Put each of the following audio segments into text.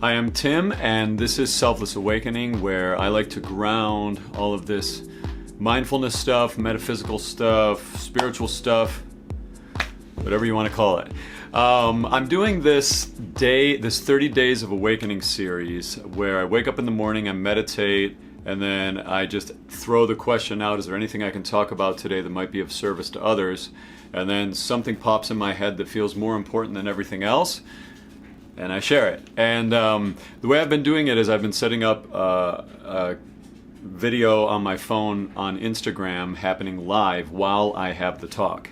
Hi, I'm Tim, and this is Selfless Awakening, where I like to ground all of this mindfulness stuff, metaphysical stuff, spiritual stuff, whatever you want to call it. I'm doing this 30 Days of Awakening series, where I wake up in the morning, I meditate, and then I just throw the question out, is there anything I can talk about today that might be of service to others? And then something pops in my head that feels more important than everything else, and I share it. And the way I've been doing it is I've been setting up a video on my phone on Instagram happening live while I have the talk.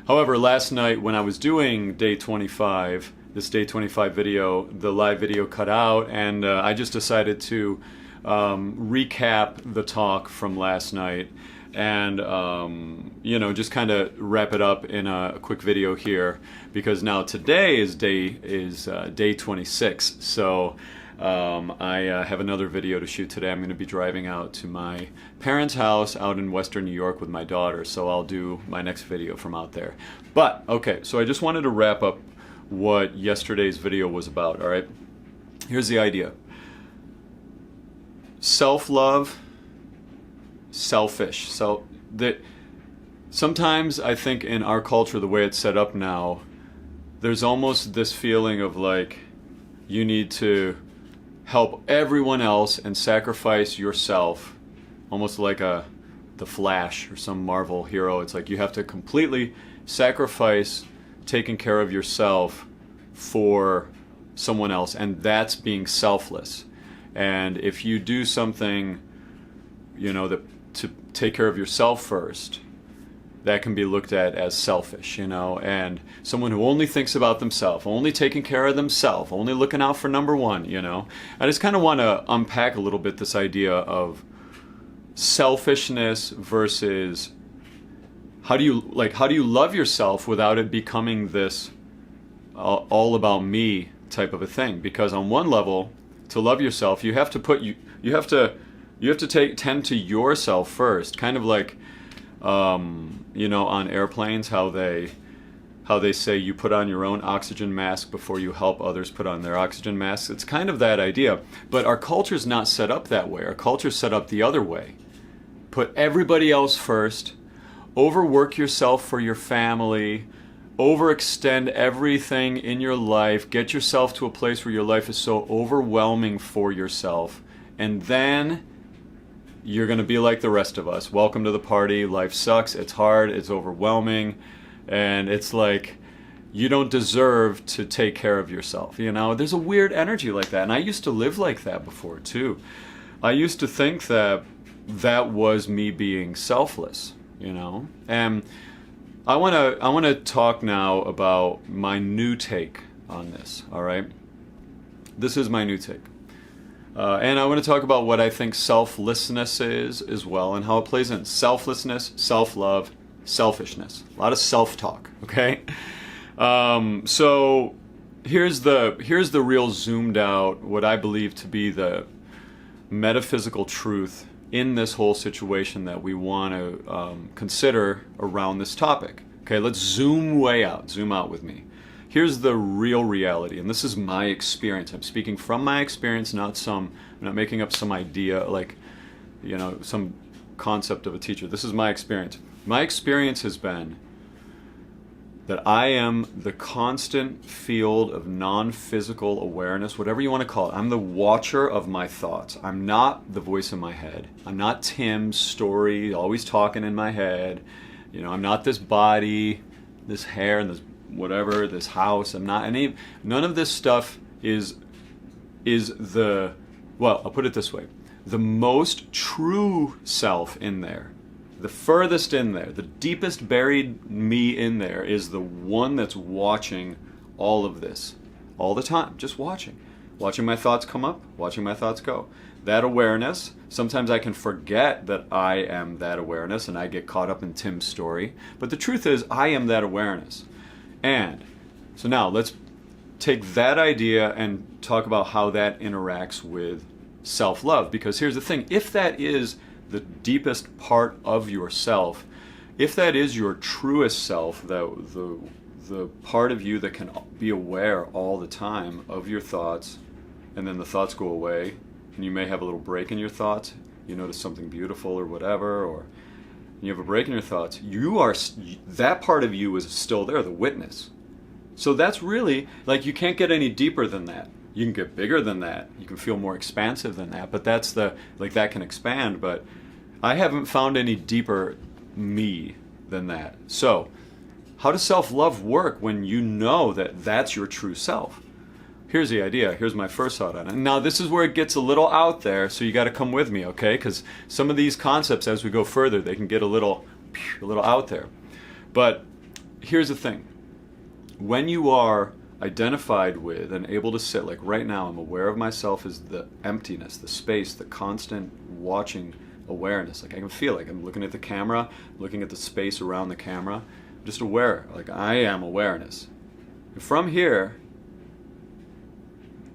However, last night when I was doing day 25, this day 25 video, the live video cut out, and I just decided to recap the talk from last night and just kind of wrap it up in a quick video here, because now today is day 26. So I have another video to shoot today. I'm going to be driving out to my parents' house out in Western New York with my daughter, so I'll do my next video from out there. But okay, so I just wanted to wrap up what yesterday's video was about. All right, here's the idea: self-love, selfish. So that sometimes I think in our culture, the way it's set up now, there's almost this feeling of like you need to help everyone else and sacrifice yourself, almost like the Flash or some Marvel hero. It's like you have to completely sacrifice taking care of yourself for someone else, and that's being selfless. And if you do something, to take care of yourself first, that can be looked at as selfish, and someone who only thinks about themselves, only taking care of themselves, only looking out for number one, I just kind of want to unpack a little bit this idea of selfishness versus how do you love yourself without it becoming this all about me type of a thing? Because on one level, to love yourself, you have to tend to yourself first, kind of like on airplanes, how they say you put on your own oxygen mask before you help others put on their oxygen masks. It's kind of that idea. But our culture's not set up that way. Our culture's set up the other way. Put everybody else first, overwork yourself for your family, overextend everything in your life, get yourself to a place where your life is so overwhelming for yourself, and then you're going to be like the rest of us. Welcome to the party. Life sucks. It's hard. It's overwhelming. And it's like you don't deserve to take care of yourself. There's a weird energy like that. And I used to live like that before too. I used to think that was me being selfless, And I want to talk now about my new take on this, all right? This is my new take. And I want to talk about what I think selflessness is as well, and how it plays in. Selflessness, self-love, selfishness. A lot of self-talk, okay? So here's the real zoomed out, what I believe to be the metaphysical truth in this whole situation that we want to consider around this topic. Okay, let's zoom way out. Zoom out with me. Here's the real reality, and this is my experience. I'm speaking from my experience, I'm not making up some idea, some concept of a teacher. This is my experience. My experience has been that I am the constant field of non-physical awareness, whatever you want to call it. I'm the watcher of my thoughts. I'm not the voice in my head. I'm not Tim's story, always talking in my head. I'm not this body, this hair, and this whatever, this house. I'm not any. None of this stuff is I'll put it this way: the most true self in there, the furthest in there, the deepest buried me in there is the one that's watching all of this all the time, just watching my thoughts come up, watching my thoughts go. That awareness, sometimes I can forget that I am that awareness and I get caught up in Tim's story, but the truth is I am that awareness. And so now let's take that idea and talk about how that interacts with self-love. Because here's the thing, if that is the deepest part of yourself, if that is your truest self, the part of you that can be aware all the time of your thoughts, and then the thoughts go away, and you may have a little break in your thoughts. You notice something beautiful or whatever, or you have a break in your thoughts. That part of you is still there, the witness. So that's really, like, you can't get any deeper than that. You can get bigger than that. You can feel more expansive than that. But that's that can expand. But I haven't found any deeper me than that. So how does self-love work when you know that that's your true self? Here's the idea. Here's my first thought on it. Now, this is where it gets a little out there, so you got to come with me, okay? Because some of these concepts, as we go further, they can get a little out there. But here's the thing. When you are identified with and able to sit, like right now, I'm aware of myself as the emptiness, the space, the constant watching awareness. Like I can feel like I'm looking at the camera, looking at the space around the camera. I'm just aware, like I am awareness. And from here,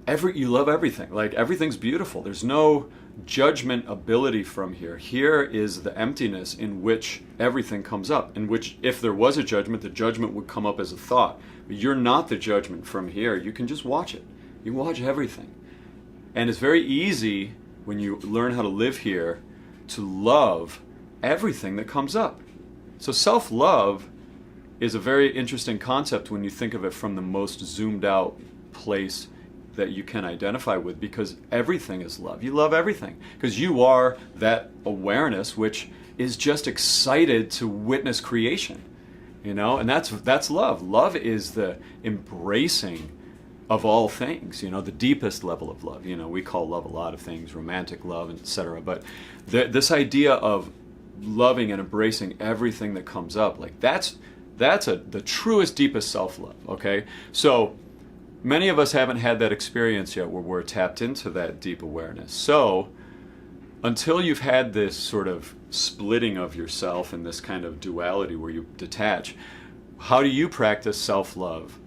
you love everything. Like everything's beautiful. There's no judgment ability from here. Here is the emptiness in which everything comes up, in which if there was a judgment, the judgment would come up as a thought. But you're not the judgment from here. You can just watch it. You can watch everything. And it's very easy when you learn how to live here to love everything that comes up. So self-love is a very interesting concept when you think of it from the most zoomed out place that you can identify with, because everything is love. You love everything because you are that awareness which is just excited to witness creation, and that's love. Love is the embracing of all things, the deepest level of love. We call love a lot of things, romantic love, etc. But this idea of loving and embracing everything that comes up, like that's the truest, deepest self-love, okay? So many of us haven't had that experience yet where we're tapped into that deep awareness. So until you've had this sort of splitting of yourself and this kind of duality where you detach, how do you practice self-love?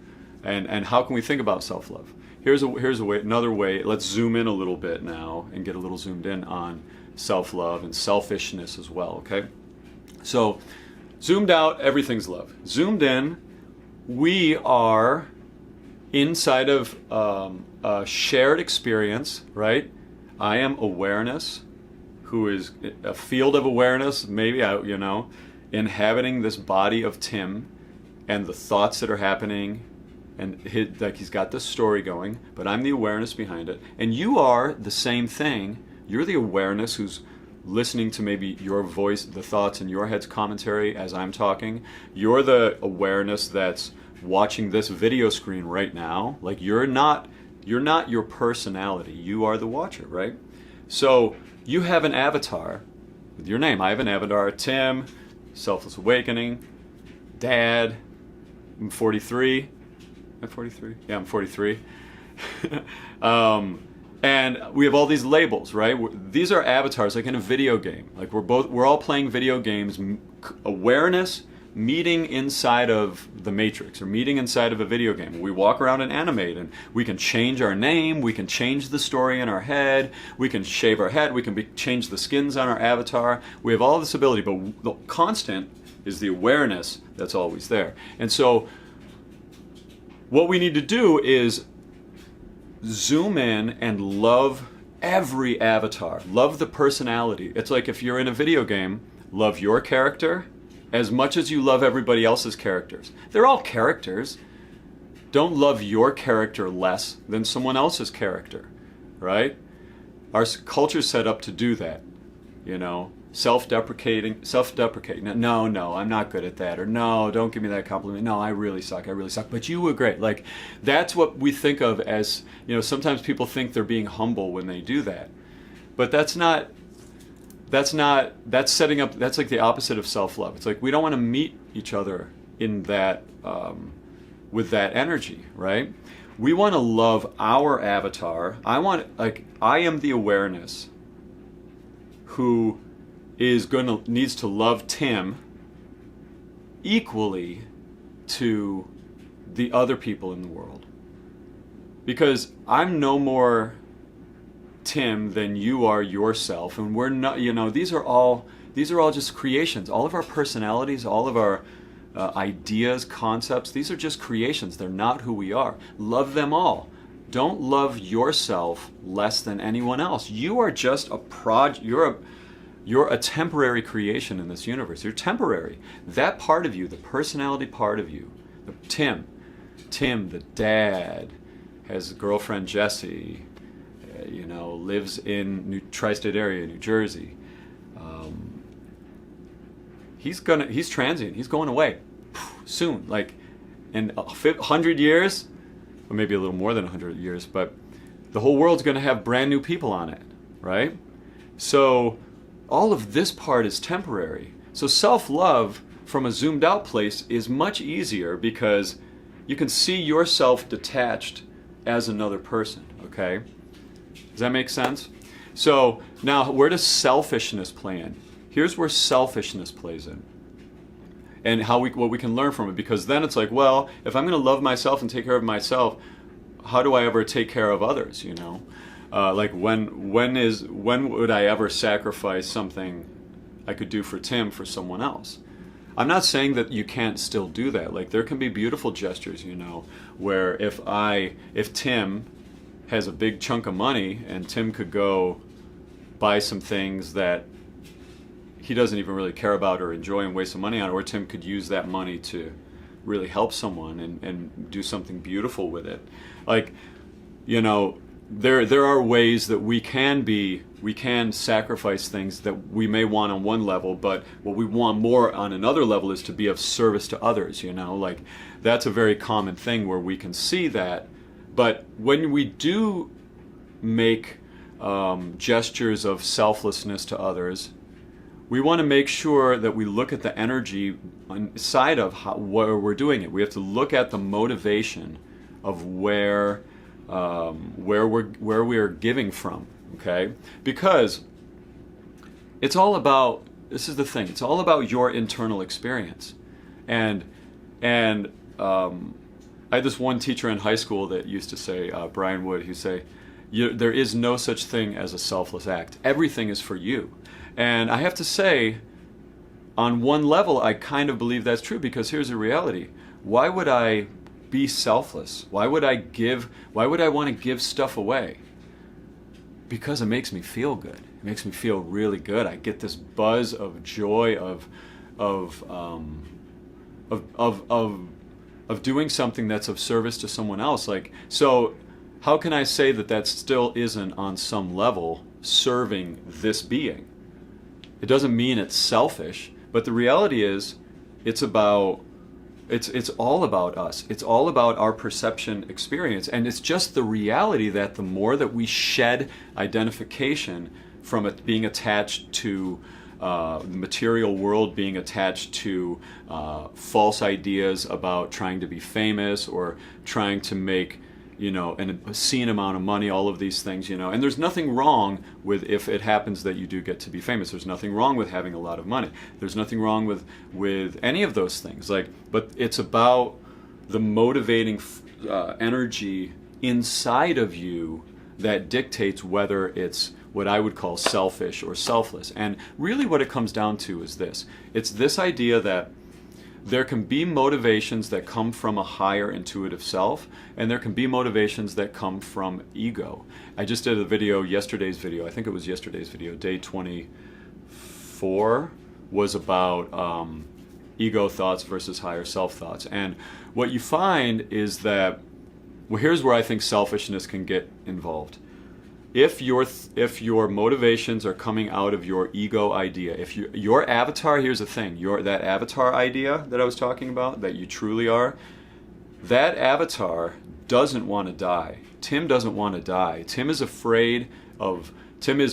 And how can we think about self-love? Here's a way, another way. Let's zoom in a little bit now and get a little zoomed in on self-love and selfishness as well, okay? So zoomed out, everything's love. Zoomed in, we are inside of a shared experience, right? I am awareness, who is a field of awareness, maybe, inhabiting this body of Tim and the thoughts that are happening, and he's got this story going, but I'm the awareness behind it. And you are the same thing. You're the awareness who's listening to maybe your voice, the thoughts in your head's commentary as I'm talking. You're the awareness that's watching this video screen right now. Like you're not your personality. You are the watcher, right? So you have an avatar with your name. I have an avatar, Tim, Selfless Awakening, Dad. I'm 43. I'm 43. Yeah, I'm 43. And we have all these labels, right? These are avatars, like in a video game. Like we're all playing video games. Awareness meeting inside of the Matrix, or meeting inside of a video game. We walk around and animate, and we can change our name, we can change the story in our head, we can shave our head, we can change the skins on our avatar. We have all this ability, but the constant is the awareness that's always there. And so what we need to do is zoom in and love every avatar, love the personality. It's like if you're in a video game, love your character as much as you love everybody else's characters. They're all characters. Don't love your character less than someone else's character, right? Our culture's set up to do that, self-deprecating. No, I'm not good at that. Or no, don't give me that compliment. No, I really suck. But you were great. Like, that's what we think of as, sometimes people think they're being humble when they do that. But that's setting up, that's like the opposite of self-love. It's like we don't want to meet each other in that, with that energy, right? We want to love our avatar. I am the awareness who needs to love Tim equally to the other people in the world. Because I'm no more Tim than you are yourself, and we're not, these are all just creations. All of our personalities, all of our ideas, concepts, these are just creations. They're not who we are. Love them all. Don't love yourself less than anyone else. You are just a you're a temporary creation in this universe. You're temporary. That part of you, the personality part of you, Tim, the dad, has a girlfriend, Jessie, lives in tri-state area, New Jersey. He's transient. He's going away soon. Like in 100 years, or maybe a little more than 100 years, but the whole world's going to have brand new people on it, right? So all of this part is temporary. So self-love from a zoomed out place is much easier because you can see yourself detached as another person, okay? Does that make sense? So now where does selfishness play in? Here's where selfishness plays in. And what we can learn from it, because then it's like, well, if I'm going to love myself and take care of myself, how do I ever take care of others? Like when would I ever sacrifice something I could do for Tim for someone else? I'm not saying that you can't still do that. Like there can be beautiful gestures, where if Tim has a big chunk of money and Tim could go buy some things that he doesn't even really care about or enjoy and waste some money on, or Tim could use that money to really help someone and do something beautiful with it. Like, there are ways that we can sacrifice things that we may want on one level, but what we want more on another level is to be of service to others, like that's a very common thing where we can see that. But when we do make gestures of selflessness to others, we want to make sure that we look at the energy inside of where we're doing it. We have to look at the motivation of where we are giving from, okay? Because it's all about, this is the thing, it's all about your internal experience. And I had this one teacher in high school that used to say, Brian Wood, he'd say, there is no such thing as a selfless act. Everything is for you. And I have to say, on one level, I kind of believe that's true, because here's the reality. Why would I be selfless? Why would I want to give stuff away? Because it makes me feel good. It makes me feel really good. I get this buzz of joy of doing something that's of service to someone else. Like, so how can I say that still isn't on some level serving this being? It doesn't mean it's selfish, but the reality is it's all about us. It's all about our perception experience. And it's just the reality that the more that we shed identification from it being attached to the material world, being attached to false ideas about trying to be famous or trying to make an obscene amount of money, all of these things, and there's nothing wrong with if it happens that you do get to be famous. There's nothing wrong with having a lot of money. There's nothing wrong with any of those things. But it's about the motivating energy inside of you that dictates whether it's what I would call selfish or selfless. And really what it comes down to is this. It's this idea that there can be motivations that come from a higher intuitive self, and there can be motivations that come from ego. I just did a video, yesterday's video, I think it was yesterday's video, day 24, was about ego thoughts versus higher self thoughts. And what you find is that, well, here's where I think selfishness can get involved. If your motivations are coming out of your ego idea, if your avatar, here's the thing, that avatar idea that I was talking about, that you truly are, that avatar doesn't want to die. Tim doesn't want to die. Tim is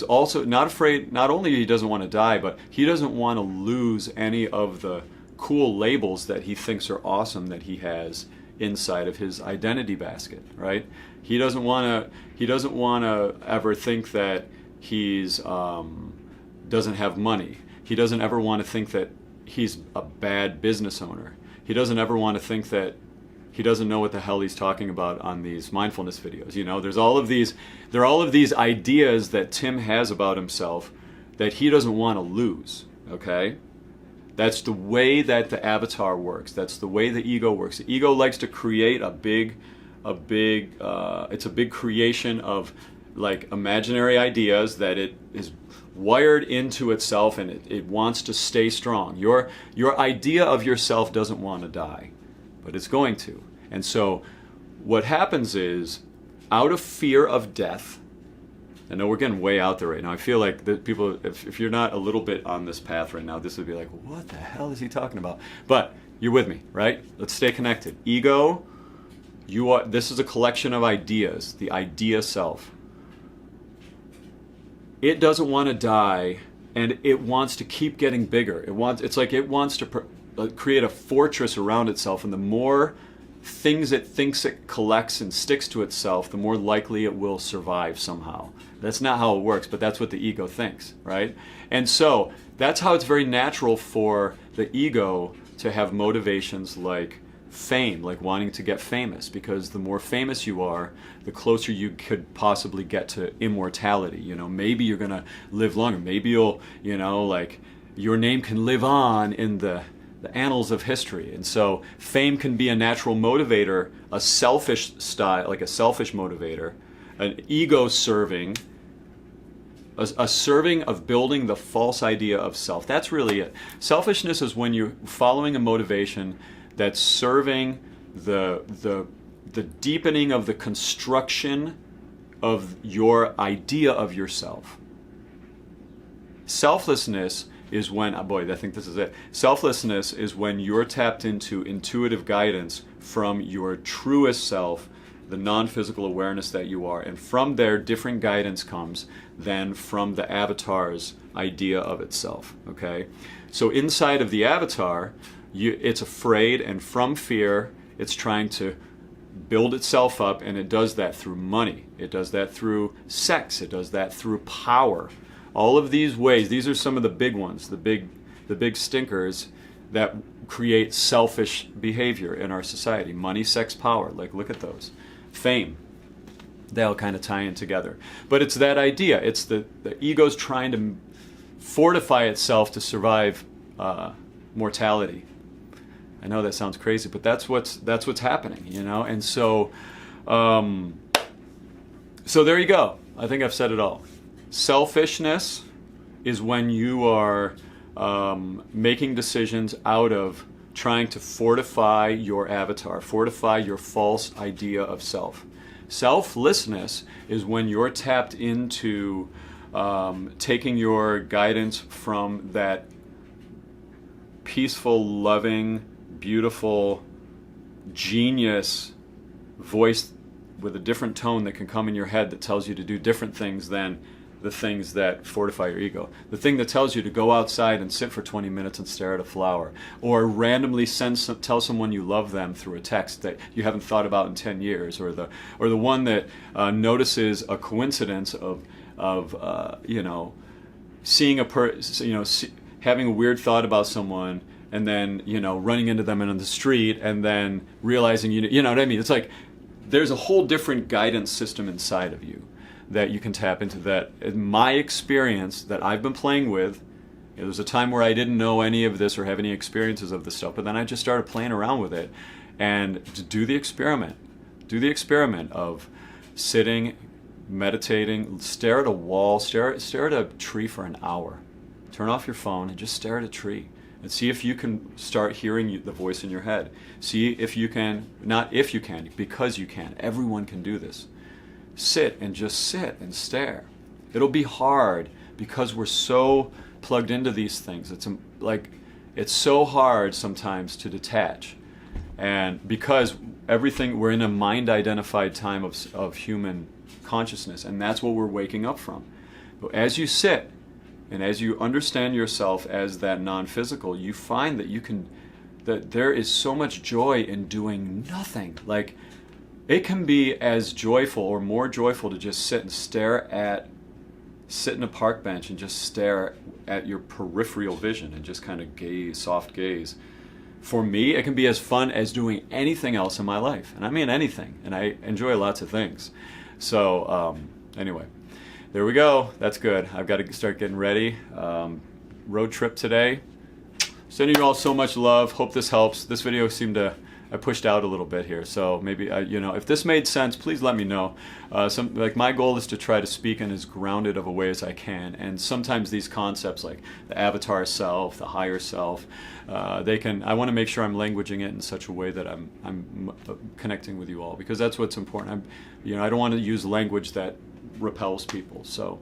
also not afraid, not only he doesn't want to die, but he doesn't want to lose any of the cool labels that he thinks are awesome that he has inside of his identity basket, right? He doesn't want to ever think that he's doesn't have money. He doesn't ever want to think that he's a bad business owner. He doesn't ever want to think that he doesn't know what the hell he's talking about on these mindfulness videos. There are all of these ideas that Tim has about himself that he doesn't want to lose, okay? That's the way that the avatar works. That's the way the ego works. The ego likes to create a big it's a big creation of like imaginary ideas that it is wired into itself, and it wants to stay strong. Your idea of yourself doesn't want to die, but it's going to. And so what happens is, out of fear of death, I know we're getting way out there right now. I feel like that people, if you're not a little bit on this path right now, this would be like, what the hell is he talking about? But you're with me, right? Let's stay connected. Ego, this is a collection of ideas, the idea self. It doesn't want to die, and it wants to keep getting bigger. It's like it wants to create a fortress around itself, and the more things it thinks it collects and sticks to itself, the more likely it will survive somehow. That's not how it works, but that's what the ego thinks, right? And so that's how it's very natural for the ego to have motivations like fame, like wanting to get famous, because the more famous you are, the closer you could possibly get to immortality. You know, maybe you're gonna live longer. Maybe you'll, you know, like your name can live on in the annals of history. And so fame can be a natural motivator, a selfish style, like a selfish motivator, an ego serving, a serving of building the false idea of self. That's really it. Selfishness is when you're following a motivation that's serving the deepening of the construction of your idea of yourself. Selflessness is when, boy, I think this is it. Selflessness is when you're tapped into intuitive guidance from your truest self, the non-physical awareness that you are. And from there, different guidance comes than from the avatar's idea of itself, okay? So inside of the avatar, it's afraid, and from fear, it's trying to build itself up, and it does that through money. It does that through sex. It does that through power. All of these ways, these are some of the big ones, the big stinkers that create selfish behavior in our society. Money, sex, power, like look at those. Fame, they all kind of tie in together. But it's that idea. It's the ego's trying to fortify itself to survive mortality. I know that sounds crazy, but that's what's happening, you know. And so, so there you go. I think I've said it all. Selfishness is when you are making decisions out of trying to fortify your avatar, fortify your false idea of self. Selflessness is when you're tapped into taking your guidance from that peaceful, loving, beautiful, genius voice with a different tone that can come in your head that tells you to do different things than the things that fortify your ego. The thing that tells you to go outside and sit for 20 minutes and stare at a flower, or randomly tell someone you love them through a text that you haven't thought about in 10 years, or the one that notices a coincidence of seeing having a weird thought about someone, and then running into them in the street, and then realizing you know what I mean. It's like there's a whole different guidance system inside of you that you can tap into. That in my experience that I've been playing with, there was a time where I didn't know any of this or have any experiences of this stuff, but then I just started playing around with it, and to do the experiment of sitting, meditating, stare at a wall, stare at a tree for an hour, turn off your phone and just stare at a tree, and see if you can start hearing the voice in your head. See if you can, not if you can, because you can. Everyone can do this. Sit and stare. It'll be hard because we're so plugged into these things. It's so hard sometimes to detach, and because we're in a mind-identified time of human consciousness, and that's what we're waking up from. But as you sit and as you understand yourself as that non-physical, you find that there is so much joy in doing nothing. Like, it can be as joyful or more joyful to just sit in a park bench and just stare at your peripheral vision and just kind of gaze, soft gaze. For me, it can be as fun as doing anything else in my life. And I mean anything. And I enjoy lots of things. So anyway, there we go. That's good. I've got to start getting ready. Road trip today. Sending you all so much love. Hope this helps. This video seemed to I pushed out a little bit here. So maybe you know, if this made sense, please let me know. Like my goal is to try to speak in as grounded of a way as I can. And sometimes these concepts like the avatar self, the higher self, they can. I want to make sure I'm languaging it in such a way that I'm connecting with you all, because that's what's important. You know, I don't want to use language that repels people. So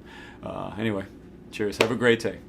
anyway, cheers. Have a great day.